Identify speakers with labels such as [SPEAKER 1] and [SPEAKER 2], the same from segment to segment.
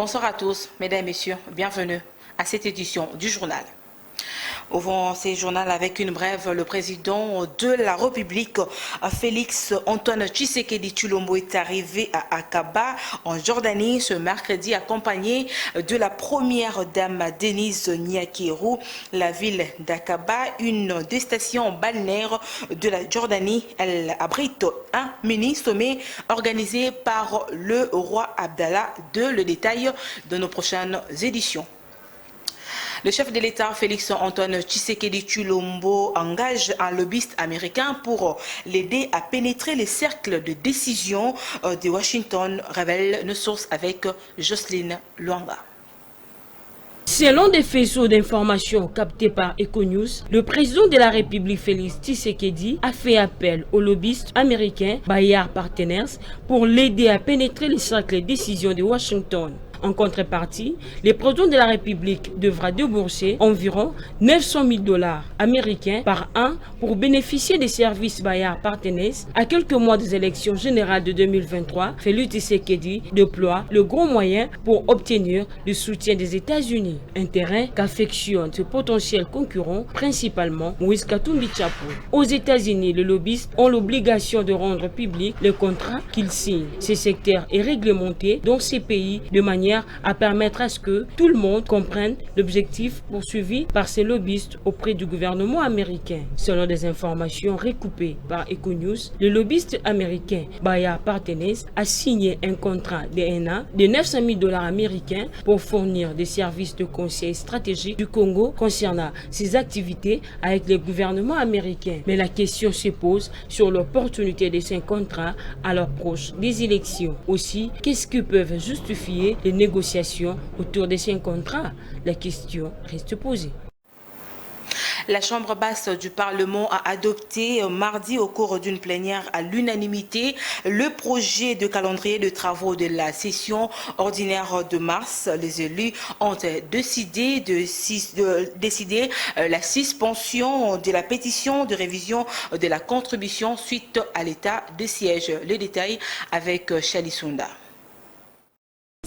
[SPEAKER 1] Bonsoir à tous, mesdames et messieurs, bienvenue à cette édition du journal. Ouvrons ces journaux avec une brève. Le président de la République, Félix Antoine Tshisekedi Tshilombo, est arrivé à Akaba, en Jordanie, ce mercredi, accompagné de la première dame Denise Nyakirou. La ville d'Akaba, une des stations balnéaires de la Jordanie, elle abrite un mini-sommet organisé par le roi Abdallah II. Le détail de nos prochaines éditions. Le chef de l'État, Félix Antoine Tshisekedi Tshilombo, engage un lobbyiste américain pour l'aider à pénétrer les cercles de décision de Washington, révèle une source avec Jocelyne Luanga.
[SPEAKER 2] Selon des faisceaux d'informations captés par Econews, le président de la République Félix Tshisekedi a fait appel au lobbyiste américain Bayard Partners pour l'aider à pénétrer les cercles de décision de Washington. En contrepartie, le président de la République devra débourser environ 900 000 $ américains par an pour bénéficier des services Bayard Partners. À quelques mois des élections générales de 2023, Félix Tshisekedi déploie le gros moyen pour obtenir le soutien des États-Unis, un terrain qu'affectionne ce potentiel concurrent, principalement Moïse Katumbi Tshapou. Aux États-Unis, les lobbyistes ont l'obligation de rendre public les contrats qu'ils signent. Ce secteur est réglementé dans ces pays de manière à permettre à ce que tout le monde comprenne l'objectif poursuivi par ces lobbyistes auprès du gouvernement américain. Selon des informations recoupées par Econews, le lobbyiste américain Bayard Partners a signé un contrat de 1 an de 900 000 $ américains pour fournir des services de conseil stratégique du Congo concernant ses activités avec le gouvernement américain. Mais la question se pose sur l'opportunité de ces contrats à l'approche des élections. Aussi, qu'est-ce que peuvent justifier les négociations autour de ces contrats? La question reste posée.
[SPEAKER 1] La Chambre basse du Parlement a adopté mardi au cours d'une plénière à l'unanimité le projet de calendrier de travaux de la session ordinaire de mars. Les élus ont décidé la suspension de la pétition de révision de la contribution suite à l'état de siège. Les détails avec Chalisunda.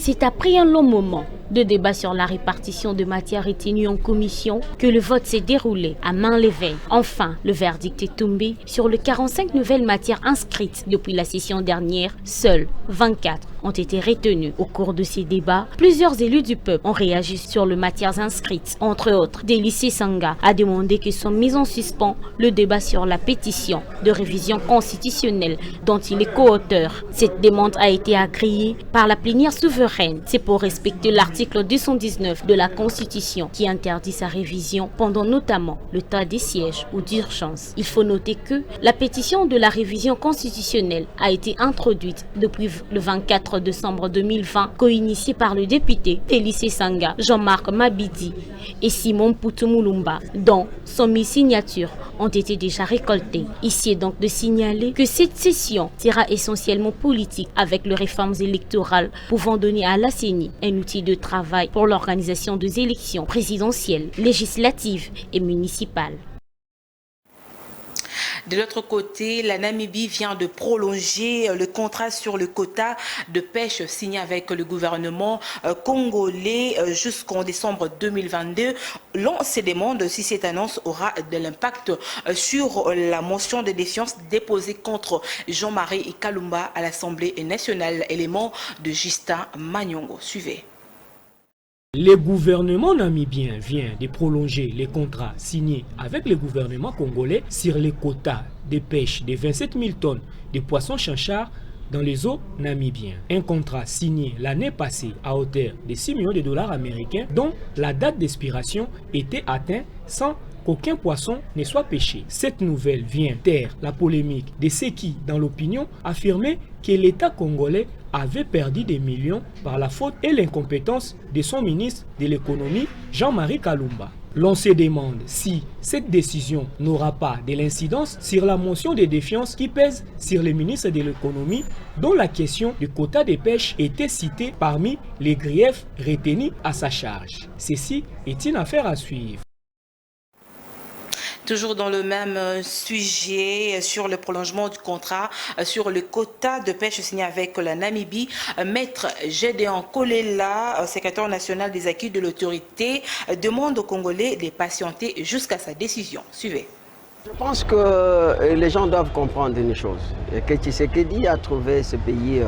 [SPEAKER 3] C'est après un long moment de débat sur la répartition de matières retenues en commission que le vote s'est déroulé à main levée. Enfin, le verdict est tombé sur les 45 nouvelles matières inscrites depuis la session dernière. Seules 24 ont été retenues. Au cours de ces débats, plusieurs élus du peuple ont réagi sur les matières inscrites. Entre autres, Délice Sanga a demandé que soit mis en suspens le débat sur la pétition de révision constitutionnelle dont il est co-auteur. Cette demande a été agréée par la plénière souveraine. C'est pour respecter l'article 219 de la Constitution qui interdit sa révision pendant notamment le temps des sièges ou d'urgence. Il faut noter que la pétition de la révision constitutionnelle a été introduite depuis le 24 décembre 2020, co-initiée par le député Délice Sanga, Jean-Marc Mabidi et Simon Poutumulumba, dont 100 000 signatures ont été déjà récoltées. Ici est donc de signaler que cette session sera essentiellement politique avec les réformes électorales pouvant donner à la CENI un outil de travail pour l'organisation des élections présidentielles, législatives et municipales.
[SPEAKER 1] De l'autre côté, la Namibie vient de prolonger le contrat sur le quota de pêche signé avec le gouvernement congolais jusqu'en décembre 2022. L'on se demande si cette annonce aura de l'impact sur la motion de défiance déposée contre Jean-Marie Kalumba à l'Assemblée nationale, élément de Justin Manyongo. Suivez.
[SPEAKER 4] Le gouvernement namibien vient de prolonger les contrats signés avec le gouvernement congolais sur les quotas de pêche de 27 000 tonnes de poissons chanchards dans les eaux namibiennes. Un contrat signé l'année passée à hauteur de 6 millions de $ américains dont la date d'expiration était atteinte sans qu'aucun poisson ne soit pêché. Cette nouvelle vient taire la polémique de ceux qui, dans l'opinion, affirmaient que l'État congolais avait perdu des millions par la faute et l'incompétence de son ministre de l'économie, Jean-Marie Kalumba. L'on se demande si cette décision n'aura pas de l'incidence sur la motion de défiance qui pèse sur le ministre de l'économie, dont la question du quota de pêche était citée parmi les griefs retenus à sa charge. Ceci est une affaire à suivre.
[SPEAKER 1] Toujours dans le même sujet, sur le prolongement du contrat, sur le quota de pêche signé avec la Namibie, Maître Gédéon Kolela, secrétaire national des acquis de l'autorité, demande aux Congolais de patienter jusqu'à sa décision. Suivez.
[SPEAKER 5] Je pense que les gens doivent comprendre une chose, que Tshisekedi a trouvé ce pays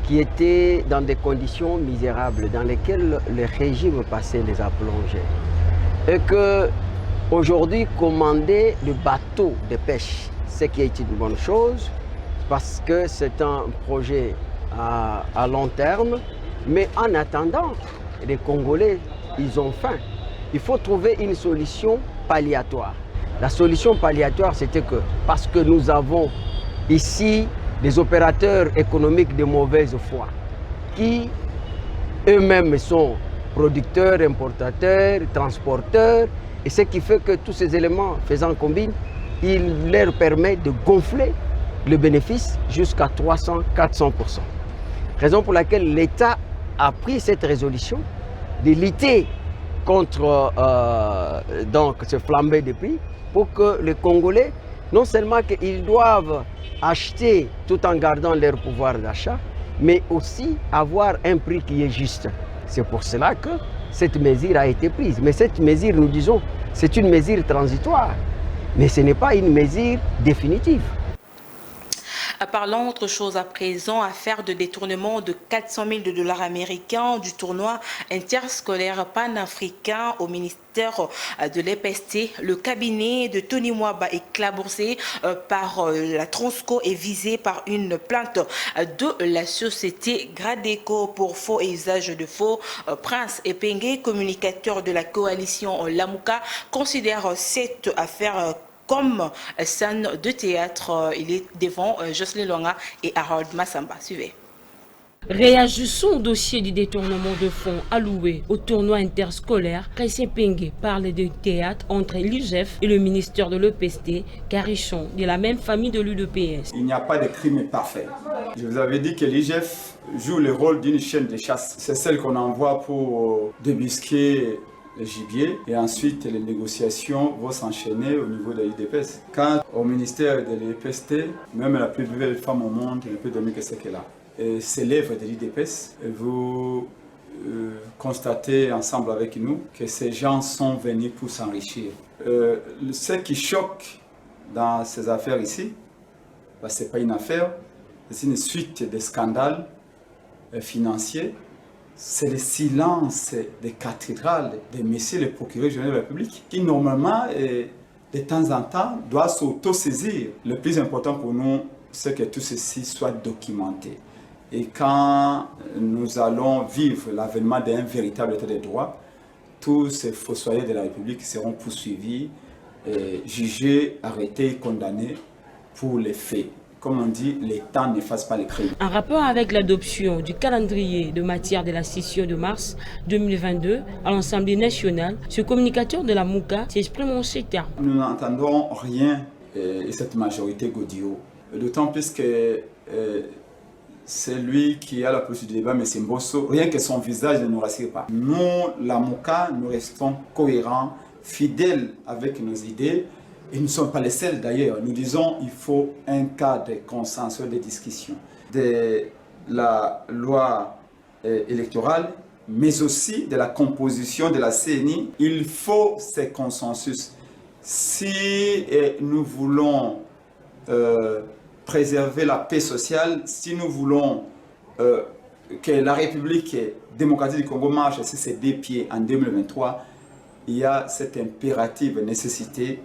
[SPEAKER 5] qui était dans des conditions misérables, dans lesquelles le régime passé les a plongés. Et que aujourd'hui, commander le bateau de pêche, ce qui est une bonne chose, parce que c'est un projet à long terme. Mais en attendant, les Congolais, ils ont faim. Il faut trouver une solution palliatoire. La solution palliatoire, c'était que, parce que nous avons ici des opérateurs économiques de mauvaise foi, qui eux-mêmes sont producteurs, importateurs, transporteurs, et ce qui fait que tous ces éléments faisant combine, il leur permet de gonfler le bénéfice jusqu'à 300-400%. Raison pour laquelle l'État a pris cette résolution de lutter contre donc ce flambé de prix pour que les Congolais, non seulement qu'ils doivent acheter tout en gardant leur pouvoir d'achat, mais aussi avoir un prix qui est juste. C'est pour cela que cette mesure a été prise. Mais cette mesure, nous disons, c'est une mesure transitoire, mais ce n'est pas une mesure définitive.
[SPEAKER 1] Parlons autre chose à présent, affaire de détournement de 400 000 $ américains du tournoi interscolaire panafricain au ministère de l'EPST. Le cabinet de Tony Mwaba est éclaboussé par la Transco et visé par une plainte de la société Gradeco pour faux et usage de faux. Prince Epenge, communicateur de la coalition Lamuka, considère cette affaire comme scène de théâtre. Il est devant Jocelyn Longa et Harold Massamba. Suivez.
[SPEAKER 2] Réagissons au dossier du détournement de fonds alloués au tournoi interscolaire. Prince Epenge parle de théâtre entre l'IGF et le ministère de l'EPST, car ils sont de la même famille de l'UDPS.
[SPEAKER 6] Il n'y a pas de crime parfait. Je vous avais dit que l'IGF joue le rôle d'une chaîne de chasse. C'est celle qu'on envoie pour débusquer le gibier, et ensuite les négociations vont s'enchaîner au niveau de l'IDPS. Quant au ministère de l'EPST, même la plus belle femme au monde ne peut donner que ce qu'elle a. C'est l'œuvre de l'IDPS. Vous constatez ensemble avec nous que ces gens sont venus pour s'enrichir. Ce qui choque dans ces affaires ici, ce n'est pas une affaire, c'est une suite de scandales financiers. C'est le silence des cathédrales de messieurs les procureurs généraux de la République qui normalement, de temps en temps, doit s'auto-saisir. Le plus important pour nous, c'est que tout ceci soit documenté. Et quand nous allons vivre l'avènement d'un véritable état de droit, tous ces fossoyeurs de la République seront poursuivis, jugés, arrêtés, condamnés pour les faits. Comme on dit, les temps n'effacent pas les crimes.
[SPEAKER 2] En rapport avec l'adoption du calendrier de matière de la session de mars 2022 à l'Assemblée nationale, ce communicateur de la MOUCA s'exprime en ces termes.
[SPEAKER 6] Nous n'entendons rien de cette majorité Godio, d'autant plus que c'est lui qui a la procédure du débat, mais c'est Mbosso. Rien que son visage ne nous rassure pas. Nous, la MOUCA, nous restons cohérents, fidèles avec nos idées. Et nous ne sommes pas les seuls d'ailleurs. Nous disons qu'il faut un cadre de consensus, de discussion de la loi électorale, mais aussi de la composition de la CENI. Il faut ce consensus. Si nous voulons préserver la paix sociale, si nous voulons que la République démocratique du Congo marche sur ses deux pieds en 2023, il y a cette impérative nécessité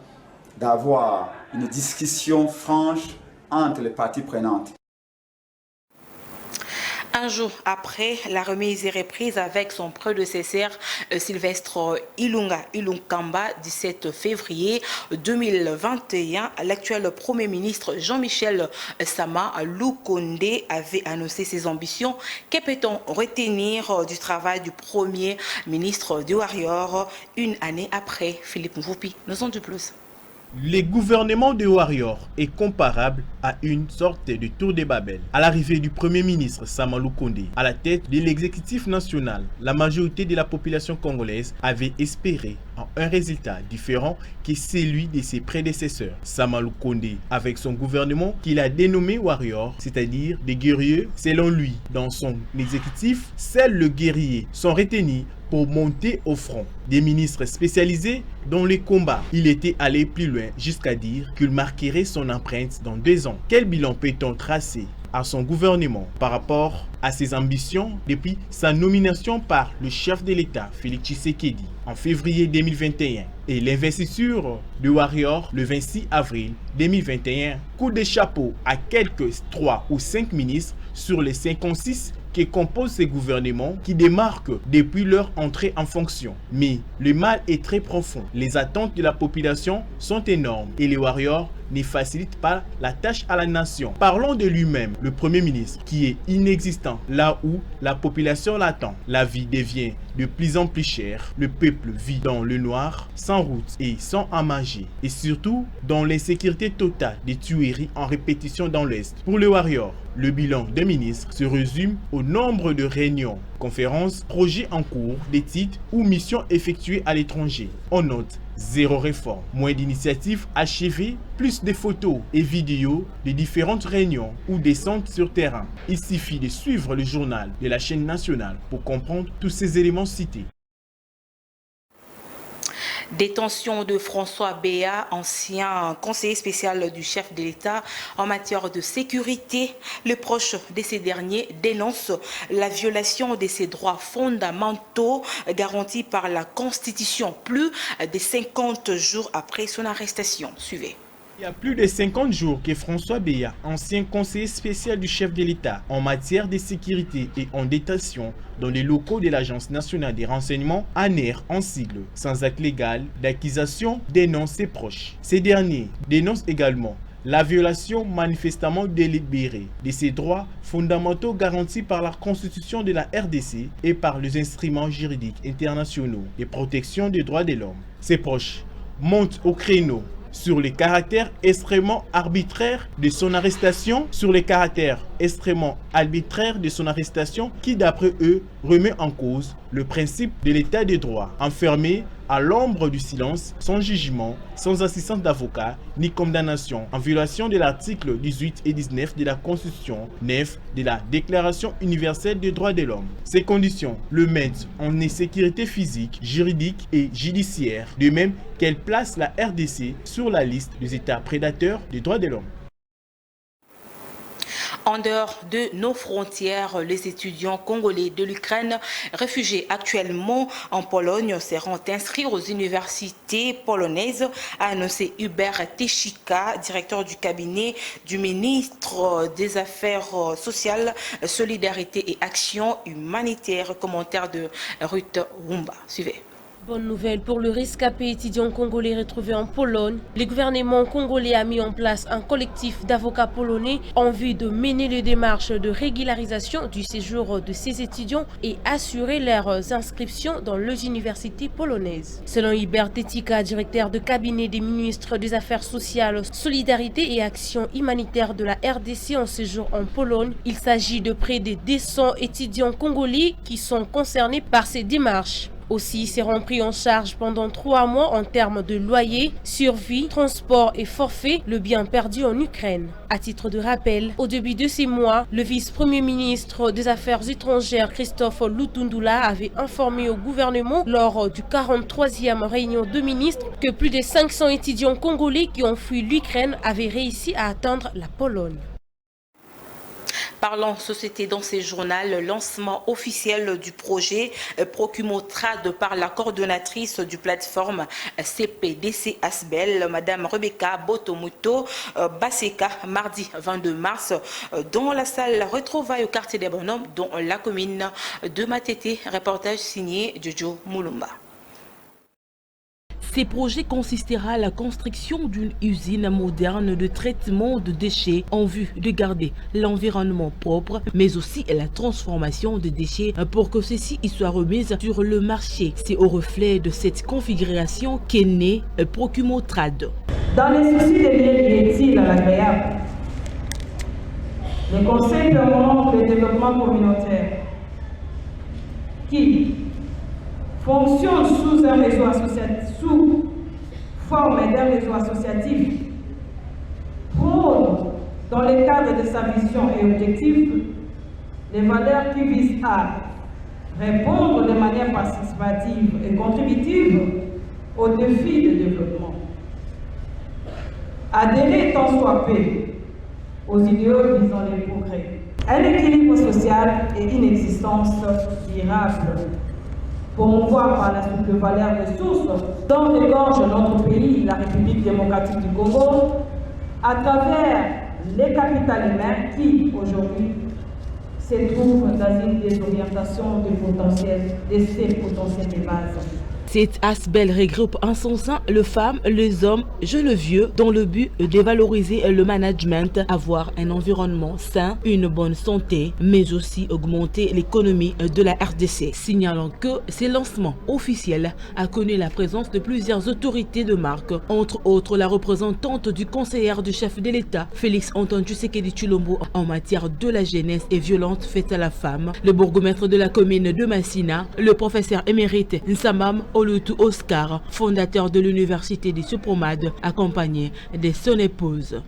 [SPEAKER 6] d'avoir une discussion franche entre les parties prenantes.
[SPEAKER 1] Un jour après, la remise est reprise avec son prédécesseur Sylvestre Ilunkamba, 17 février 2021. L'actuel Premier ministre Jean-Michel Sama Lukonde avait annoncé ses ambitions. Que peut-on retenir du travail du Premier ministre du Warrior une année après? Philippe Mvoupi nous en dit plus.
[SPEAKER 7] Le gouvernement de Warrior est comparable à une sorte de tour de Babel. À l'arrivée du Premier ministre Sama Lukonde à la tête de l'exécutif national, la majorité de la population congolaise avait espéré un résultat différent que celui de ses prédécesseurs. Sama Lukonde, avec son gouvernement qu'il a dénommé Warrior, c'est-à-dire des guerriers, selon lui, dans son exécutif, seuls les guerriers sont retenus pour monter au front. Des ministres spécialisés dans les combats. Il était allé plus loin jusqu'à dire qu'il marquerait son empreinte dans 2 ans. Quel bilan peut-on tracer à son gouvernement par rapport à ses ambitions depuis sa nomination par le chef de l'État, Félix Tshisekedi, en février 2021 et l'investiture de Warrior le 26 avril 2021? Coup de chapeau à quelques 3 ou 5 ministres sur les 56 qui composent ces gouvernements qui démarquent depuis leur entrée en fonction. Mais le mal est très profond. Les attentes de la population sont énormes et les Warriors ne facilitent pas la tâche à la nation. Parlons de lui-même, le Premier ministre, qui est inexistant là où la population l'attend. La vie devient de plus en plus chère. Le peuple vit dans le noir, sans route et sans à manger. Et surtout, dans l'insécurité totale des tueries en répétition dans l'Est. Pour les Warriors, le bilan des ministres se résume au nombre de réunions, conférences, projets en cours, d'études ou missions effectuées à l'étranger. On note 0 réforme, moins d'initiatives achevées, plus de photos et vidéos de différentes réunions ou descentes sur terrain. Il suffit de suivre le journal de la chaîne nationale pour comprendre tous ces éléments cités.
[SPEAKER 1] Détention de François Béat, ancien conseiller spécial du chef de l'État en matière de sécurité. Les proches de ces derniers dénoncent la violation de ses droits fondamentaux garantis par la Constitution, plus de 50 jours après son arrestation. Suivez.
[SPEAKER 7] Il y a plus de 50 jours que François Béat, ancien conseiller spécial du chef de l'État en matière de sécurité et en détention dans les locaux de l'Agence nationale des renseignements, ANER en sigle, sans acte légal d'accusation, dénonce ses proches. Ces derniers dénoncent également la violation manifestement délibérée de ces droits fondamentaux garantis par la Constitution de la RDC et par les instruments juridiques internationaux de protection des droits de l'homme. Ses proches montent au créneau sur les caractères extrêmement arbitraires de son arrestation, qui d'après eux remet en cause le principe de l'état de droit, enfermé à l'ombre du silence, sans jugement, sans assistance d'avocat, ni condamnation, en violation de l'article 18 et 19 de la Constitution 9 de la Déclaration universelle des droits de l'homme. Ces conditions le mettent en insécurité physique, juridique et judiciaire, de même qu'elle place la RDC sur la liste des États prédateurs des droits de l'homme.
[SPEAKER 1] En dehors de nos frontières, les étudiants congolais de l'Ukraine, réfugiés actuellement en Pologne, seront inscrits aux universités polonaises, a annoncé Hubert Techika, directeur du cabinet du ministre des Affaires sociales, Solidarité et Action humanitaire. Commentaire de Ruth Wumba. Suivez.
[SPEAKER 2] Bonne nouvelle pour le rescapé étudiant congolais retrouvé en Pologne. Le gouvernement congolais a mis en place un collectif d'avocats polonais en vue de mener les démarches de régularisation du séjour de ces étudiants et assurer leurs inscriptions dans les universités polonaises. Selon Hubert Techika, directeur de cabinet des ministres des Affaires sociales, Solidarité et Action humanitaire de la RDC en séjour en Pologne, il s'agit de près de 200 étudiants congolais qui sont concernés par ces démarches. Aussi seront pris en charge pendant 3 mois en termes de loyer, survie, transport et forfait le bien perdu en Ukraine. À titre de rappel, au début de ces mois, le vice-premier ministre des Affaires étrangères Christophe Lutundula avait informé au gouvernement lors du 43e réunion de ministres que plus de 500 étudiants congolais qui ont fui l'Ukraine avaient réussi à atteindre la Pologne.
[SPEAKER 1] Parlons société dans ces journaux, lancement officiel du projet Procumotrad par la coordonnatrice du plateforme CPDC Asbel, Madame Rebecca Botomuto Baseka, mardi 22 mars, dans la salle retrouvailles au quartier des Bonhommes, dans la commune de Matete. Reportage signé Jojo Moulumba.
[SPEAKER 8] Ces projets consistera à la construction d'une usine moderne de traitement de déchets en vue de garder l'environnement propre, mais aussi la transformation des déchets pour que ceux-ci soient remis sur le marché. C'est au reflet de cette configuration qu'est né Procumotrad.
[SPEAKER 9] Dans les soucis de lier l'utile à l'agréable, les conseils permanents de développement communautaire qui fonctionnent sous un réseau associatif, sous forme d'un réseau associatif, prône dans le cadre de sa vision et objectifs les valeurs qui visent à répondre de manière participative et contributive aux défis de développement, adhérer tant soit peu aux idéaux visant les progrès, un équilibre social et une existence durable, promouvoir par la suite de valeurs ressources dont regorge notre pays, la République démocratique du Congo, à travers les capitales humaines qui, aujourd'hui, se trouvent dans une désorientation de ces potentiels de base.
[SPEAKER 8] Cet ASBEL regroupe en son sein les femmes, les hommes, jeunes, vieux, dans le but de valoriser le management, avoir un environnement sain, une bonne santé, mais aussi augmenter l'économie de la RDC. Signalant que ce lancement officiel a connu la présence de plusieurs autorités de marque, entre autres la représentante du conseiller du chef de l'État, Félix Antoine Tshisekedi Tshilombo, en matière de la jeunesse et violente faite à la femme, le bourgmestre de la commune de Massina, le professeur émérite Nsamam Olutu Oscar, fondateur de l'université des Supromades, accompagné de son épouse.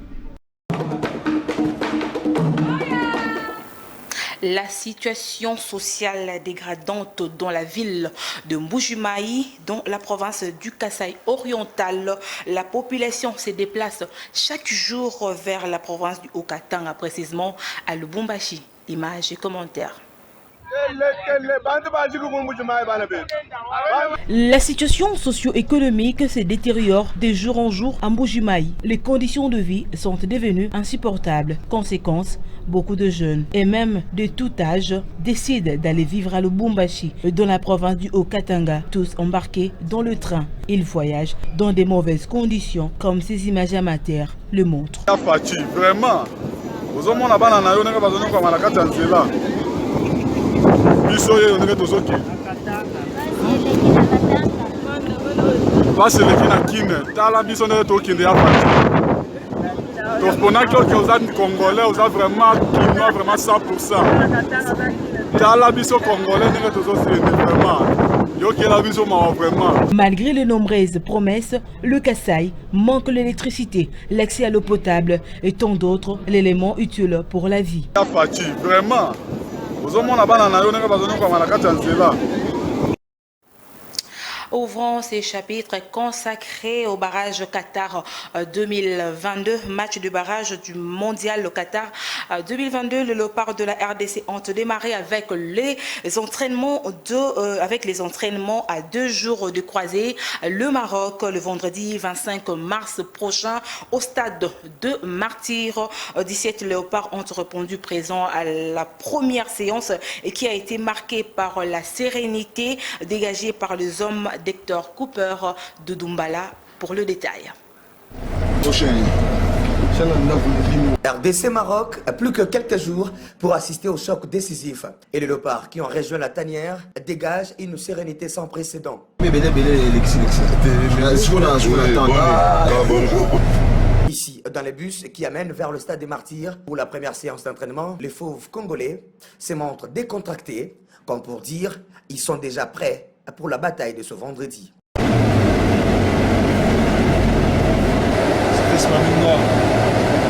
[SPEAKER 1] La situation sociale dégradante dans la ville de Mbuji-Mayi, dans la province du Kasaï oriental. La population se déplace chaque jour vers la province du Haut-Katanga, précisément à Lubumbashi. Images et commentaires.
[SPEAKER 8] La situation socio-économique se détériore de jour en jour à Mbuji-Mayi. Les conditions de vie sont devenues insupportables. Conséquence, beaucoup de jeunes et même de tout âge décident d'aller vivre à Lubumbashi, dans la province du Haut-Katanga. Tous embarqués dans le train. Ils voyagent dans de mauvaises conditions, comme ces images amateurs le montrent.
[SPEAKER 10] Vraiment,
[SPEAKER 8] Malgré les nombreuses promesses, le Kasaï manque l'électricité, l'accès à l'eau potable et tant d'autres éléments utiles pour la vie.
[SPEAKER 10] Vraiment.
[SPEAKER 1] Ouvrons ces chapitres consacrés au barrage Qatar 2022, match du barrage du mondial Qatar 2022. Le Léopard de la RDC ont démarré avec les entraînements à 2 jours de croisée. Le Maroc, le vendredi 25 mars prochain, au stade de Martyrs. 17 Léopards ont répondu présents à la première séance et qui a été marquée par la sérénité dégagée par les hommes d'Hector Cooper de Doumbala pour le détail.
[SPEAKER 11] RDC Maroc a plus que quelques jours pour assister au choc décisif. Et les léopards qui ont rejoint la tanière dégagent une sérénité sans précédent. Ici, dans les bus qui amènent vers le stade des Martyrs, pour la première séance d'entraînement, les fauves congolais se montrent décontractés, comme pour dire ils sont déjà prêts pour la bataille de ce vendredi.
[SPEAKER 12] C'était ce matin-là.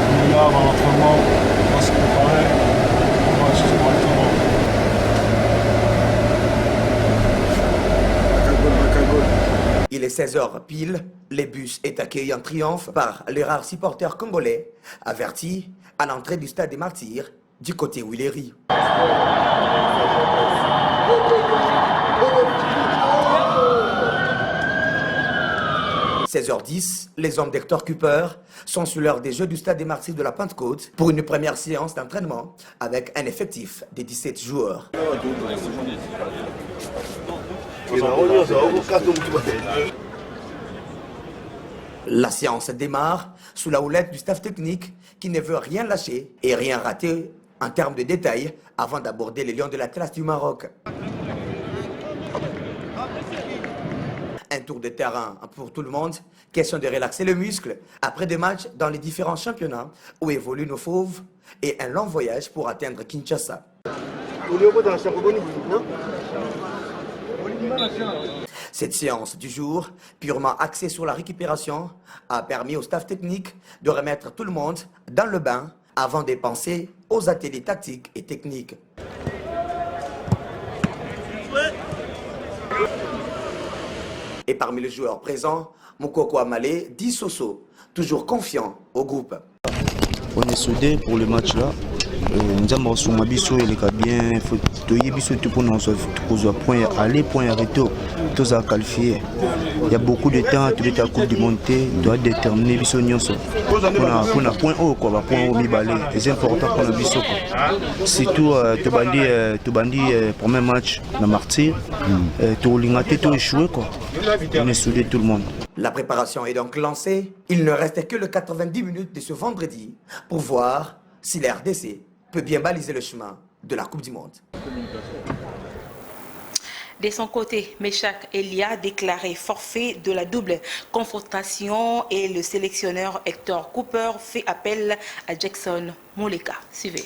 [SPEAKER 12] On est là avant l'entraînement, on va se préparer, on va assister correctement.
[SPEAKER 11] Il est 16h pile, le bus est accueilli en triomphe par les rares supporters congolais, avertis à l'entrée du stade des Martyrs, du côté où il est ri. 16h10, les hommes d'Hector Cooper sont sur l'heure des Jeux du Stade des Martyrs de la Pentecôte pour une première séance d'entraînement avec un effectif de 17 joueurs. La séance démarre sous la houlette du staff technique qui ne veut rien lâcher et rien rater en termes de détails avant d'aborder les lions de la classe du Maroc. Un tour de terrain pour tout le monde. Question de relaxer le muscle après des matchs dans les différents championnats où évoluent nos fauves et un long voyage pour atteindre Kinshasa. Cette séance du jour, purement axée sur la récupération, a permis au staff technique de remettre tout le monde dans le bain avant de penser aux ateliers tactiques et techniques. Et parmi les joueurs présents, Mokoko Amale dit Soso, toujours confiant au groupe.
[SPEAKER 13] On est soudés pour le match là. Nous avons Bisso et les bien. Il faut pour nous point aller, point arrêter. Tous à qualifier. Il y a beaucoup de temps. Tu es à coup de monter. Tu dois déterminer Bisso Nyonso. Pour un point haut, quoi. Point haut, c'est important pour le Bisso. Surtout, tu bandis premier match dans Martyr. Tu as tout échoué, quoi. On est soudés tout le monde.
[SPEAKER 11] La préparation est donc lancée. Il ne reste que les 90 minutes de ce vendredi pour voir si la RDC peut bien baliser le chemin de la Coupe du Monde.
[SPEAKER 1] De son côté, Meshak Elia a déclaré forfait de la double confrontation et le sélectionneur Hector Cooper fait appel à Jackson Muleka. Suivez.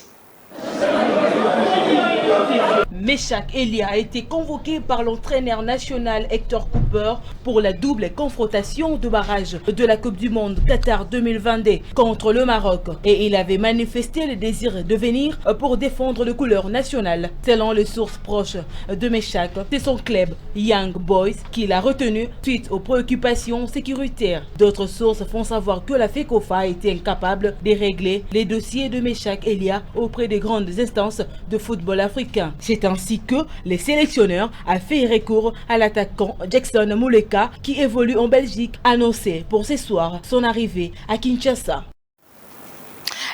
[SPEAKER 8] Meshak Elia a été convoqué par l'entraîneur national Hector Cooper pour la double confrontation de barrage de la Coupe du Monde Qatar 2022 contre le Maroc et il avait manifesté le désir de venir pour défendre les couleurs nationales. Selon les sources proches de Meshak, c'est son club Young Boys qui l'a retenu suite aux préoccupations sécuritaires. D'autres sources font savoir que la FECOFA a été incapable de régler les dossiers de Meshak Elia auprès des grandes instances de football africain. C'est ainsi que les sélectionneurs a fait recours à l'attaquant Jackson Muleka qui évolue en Belgique, annoncé pour ce soir son arrivée à Kinshasa.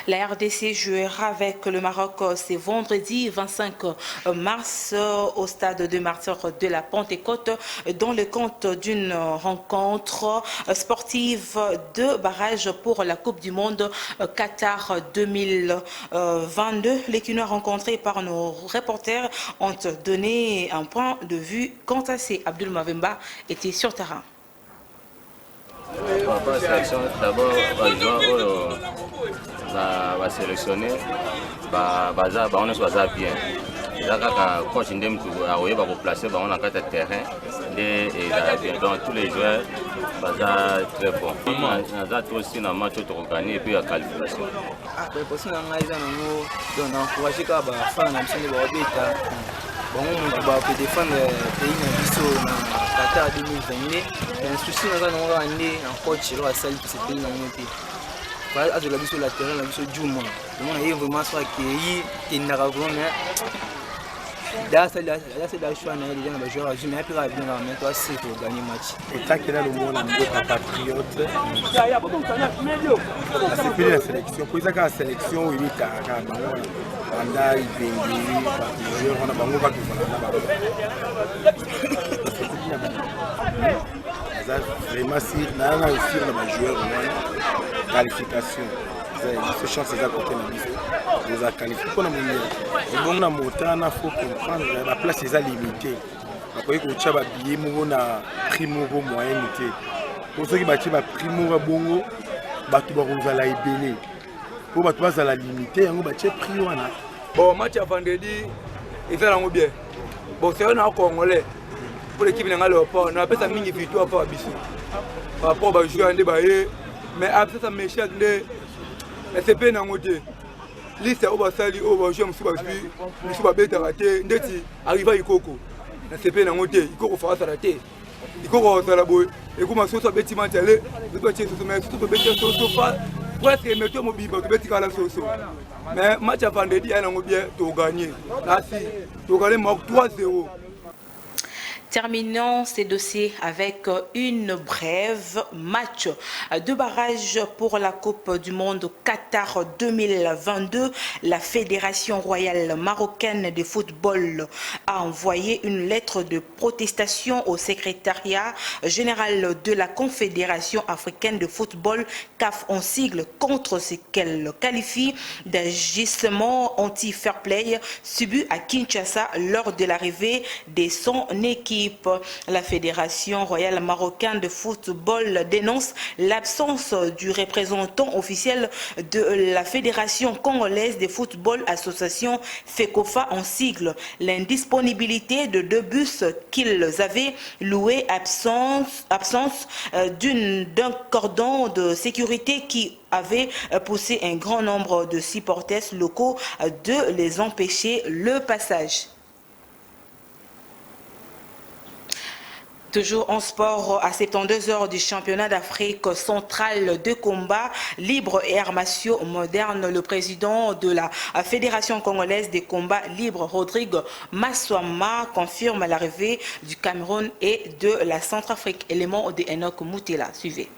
[SPEAKER 1] La RDC jouera avec le Maroc ce vendredi 25 mars au stade de Martyrs de la Pentecôte dans le cadre d'une rencontre sportive de barrage pour la Coupe du Monde Qatar 2022. Les Quinois rencontrés par nos reporters ont donné un point de vue quant à ces. Abdul Mavemba était sur terrain.
[SPEAKER 14] D'abord, va sélectionner, on est bien. Quand coach Ndem va placer, on a quatre terrain et donc tous les joueurs sont très bons. On a aussi un match pour gagner et puis la qualification.
[SPEAKER 15] Bon, on va défendre le pays dans Qatar 2022. Un souci dans un coach là, ça qui se paye dans mon pays. Parce que la sur la terrain, la sur du monde. On est vraiment soit qui n'a pas vraiment. Là, c'est la choix dans les gens, les joueurs, mais après la vie, on va mettre assez pour gagner le match.
[SPEAKER 12] Autant qu'il y a le monde en patriote. C'est plus la sélection. Pour ça, la sélection, il est à Banda, il les joueurs, on a pas beaucoup de vraiment, si on a réussi à jouer en qualification, c'est chance de côté de nous qualifier pour la mondiale. Et bon, on a monté, il faut comprendre la place est limitée. Après, on a billet, on a primo moyen. Pour ceux qui battent primo bongo, battu baronza la ébélé. Pour battre la limité, on battu prix wana.
[SPEAKER 15] Bon, match à vendredi, il fait la bien. Bon, c'est un Congolais. Pour l'équipe de Léopard, on appelle ça mini victoire pour Abissou. Par rapport à jouer en débat, mais après ça, mes chers, c'est pas un côté. Liste au Basali, au Bajou, je suis pas bête à rater. Ndeti arrive à Ikoko. C'est pas un côté. Ikoko fera ça rater. Ikoko fera la boue. Et comme on soit bêtiment télé, je dois tirer sur mes tout bêtiment sur le sofa. Presque mettre mon bible, je vais tirer la sauce. Mais match à vendredi, elle a bien tout gagné. Là, si tu gagnes 3-0.
[SPEAKER 1] Terminons ces dossiers avec une brève match de barrage pour la Coupe du Monde Qatar 2022. La Fédération royale marocaine de football a envoyé une lettre de protestation au secrétariat général de la Confédération africaine de football, CAF en sigle, contre ce qu'elle qualifie d'agissement anti-fair play subi à Kinshasa lors de l'arrivée de son équipe. équipe. La Fédération royale marocaine de football dénonce l'absence du représentant officiel de la Fédération congolaise de football, association FECOFA en sigle. L'indisponibilité de 2 bus qu'ils avaient loués, absence d'un cordon de sécurité qui avait poussé un grand nombre de supporters locaux de les empêcher le passage. Toujours en sport, à 72 heures du championnat d'Afrique centrale de combat libre et arts martiaux modernes, le président de la Fédération congolaise des combats libres, Rodrigue Maswama, confirme l'arrivée du Cameroun et de la Centrafrique. Élément de Enoch Moutela. Suivez.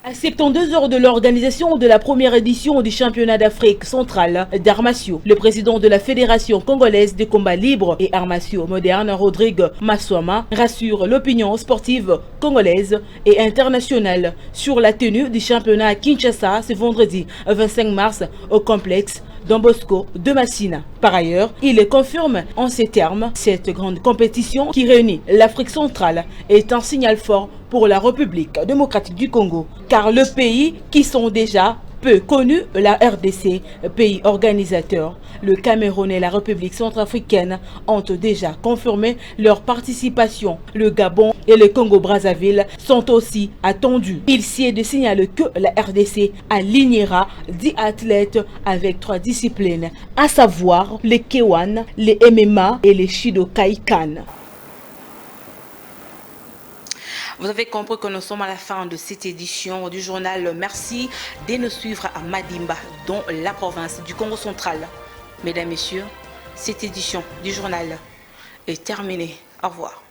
[SPEAKER 8] À 72 heures de l'organisation de la première édition du championnat d'Afrique centrale d'arts martiaux, le président de la Fédération congolaise des combats libres et arts martiaux modernes, Rodrigue Maswama, rassure l'opinion sportive congolaise et internationale sur la tenue du championnat à Kinshasa ce vendredi 25 mars au complexe Don Bosco de Massina. Par ailleurs, il confirme en ces termes, cette grande compétition qui réunit l'Afrique centrale est un signal fort pour la République démocratique du Congo, car le pays qui sont déjà peu connus, la RDC, pays organisateur, le Cameroun et la République centrafricaine ont déjà confirmé leur participation. Le Gabon et le Congo-Brazzaville sont aussi attendus. Il s'y est de signaler que la RDC alignera 10 athlètes avec 3 disciplines, à savoir les K1, les MMA et les Shido-Kai-Kan.
[SPEAKER 1] Vous avez compris que nous sommes à la fin de cette édition du journal. Merci de nous suivre à Madimba, dans la province du Congo central. Mesdames, Messieurs, cette édition du journal est terminée. Au revoir.